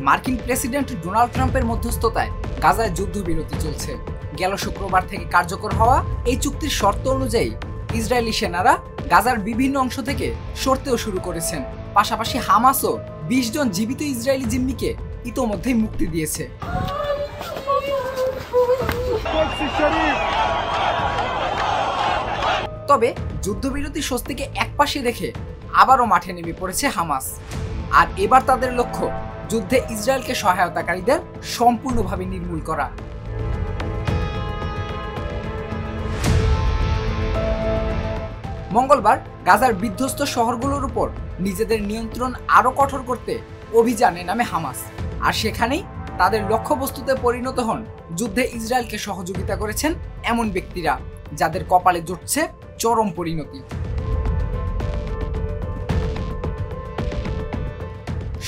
মার্কিন president Donald ট্রাম্পের মধ্যস্থতায় গাজায় যুদ্ধবিরতি চলছে। গেল শুক্রবার থেকে কার্যকর হওয়া এই চুক্তির শর্ত অনুযায়ী ইসরায়েলি সেনারা গাজার বিভিন্ন অংশ থেকে সরতেও শুরু করেছেন। পাশাপাশি হামাসও ২০ জন জীবিত ইসরায়েলি জিম্মিকে ইতোমধ্যেই মুক্তি দিয়েছে। তবে যুদ্ধবিরতি স্বস্তিকে একপাশে রেখে আবারও মাঠে নেমে পড়েছে হামাস। আর এবার তাদের লক্ষ্য যুদ্ধে ইসরায়েলকে সহায়তাকারীদের সম্পূর্ণভাবে নির্মূল করা। মঙ্গলবার গাজার বিধ্বস্ত শহরগুলোর উপর নিজেদের নিয়ন্ত্রণ আরও কঠোর করতে অভিযানে নামে হামাস। আর সেখানেই তাদের লক্ষ্যবস্তুতে পরিণত হন যুদ্ধে ইসরায়েলকে সহযোগিতা করেছেন এমন ব্যক্তিরা যাদের কপালে জুটছে চরম পরিণতি।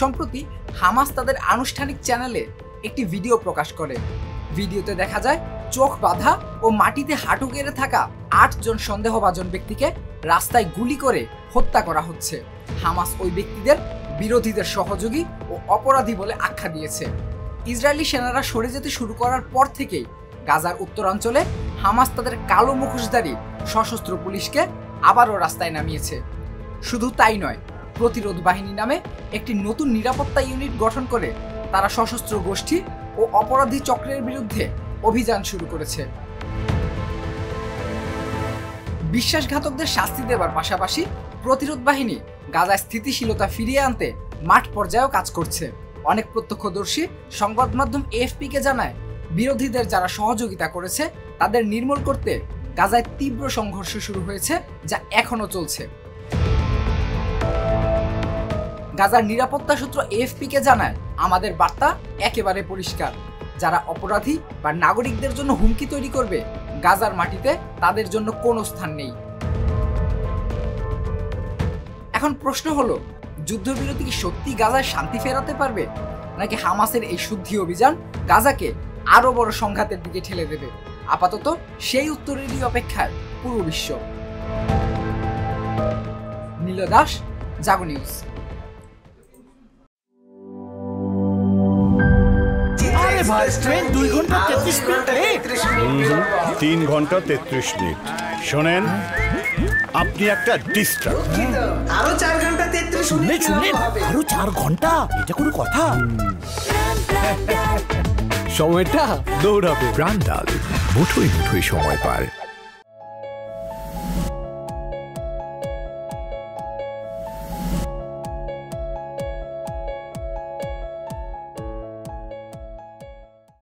সম্প্রতি হামাস তাদের আনুষ্ঠানিক চ্যানেলে একটি ভিডিও প্রকাশ করে। ভিডিওতে দেখা যায় চোখ বাঁধা ও মাটিতে হাঁটু গেড়ে থাকা ৮ জন সন্দেহভাজন ব্যক্তিকে রাস্তায় গুলি করে হত্যা করা হচ্ছে। হামাস ওই ব্যক্তিদের বিরোধীদের সহযোগী ও অপরাধী বলে আখ্যা দিয়েছে। ইসরায়েলি সেনারা সরে যেতে শুরু করার পর থেকেই গাজার উত্তরাঞ্চলে হামাস তাদের কালো মুখোশধারী সশস্ত্র পুলিশকে আবারও রাস্তায় নামিয়েছে। শুধু তাই নয়, প্রতিরোধ বাহিনী নামে একটি নতুন নিরাপত্তা ইউনিট গঠন করে তারা সশস্ত্র গোষ্ঠী ও অপরাধী চক্রের বিরুদ্ধে অভিযান শুরু করেছে। বিশ্বাসঘাতকদের শাস্তি দেওয়ার পাশাপাশি প্রতিরোধ বাহিনী গাজায় স্থিতিশীলতা ফিরিয়ে আনতে মাঠ পর্যায়েও কাজ করছে। অনেক প্রত্যক্ষদর্শী সংবাদ মাধ্যম এএফপিকে জানায়, বিরোধীদের যারা সহযোগিতা করেছে তাদের নির্মূল করতে গাজায় তীব্র সংঘর্ষ শুরু হয়েছে, যা এখনো চলছে। গাজার নিরাপত্তা সূত্র এএফপিকে জানায়, আমাদের বার্তা একেবারে পরিষ্কার, যারা অপরাধী বা নাগরিকদের জন্য হুমকি তৈরি করবে গাজার মাটিতে তাদের জন্য কোনো স্থান নেই। এখন প্রশ্ন হলো, যুদ্ধবিরতি কি সত্যি গাজায় শান্তি ফেরাতে পারবে, নাকি হামাসের এই শুদ্ধি অভিযান গাজাকে আরো বড় সংঘাতের দিকে ঠেলে দেবে? আপাতত সেই উত্তরেরই অপেক্ষায় পুরো বিশ্ব। নীল দাস, জাগো নিউজ। 2 ঘন্টা 33 মিনিট লেট। 3 ঘন্টা 33 মিনিট। শোনেন, আপনি একটা ডিস্টার্ব। আরো 4 ঘন্টা 33 মিনিট হবে। আরো 4 ঘন্টা, এটা কোনো কথা? সময়টা দৌড়াবে। প্রাণ ডাল, মুঠোই মুঠোই সময় পার।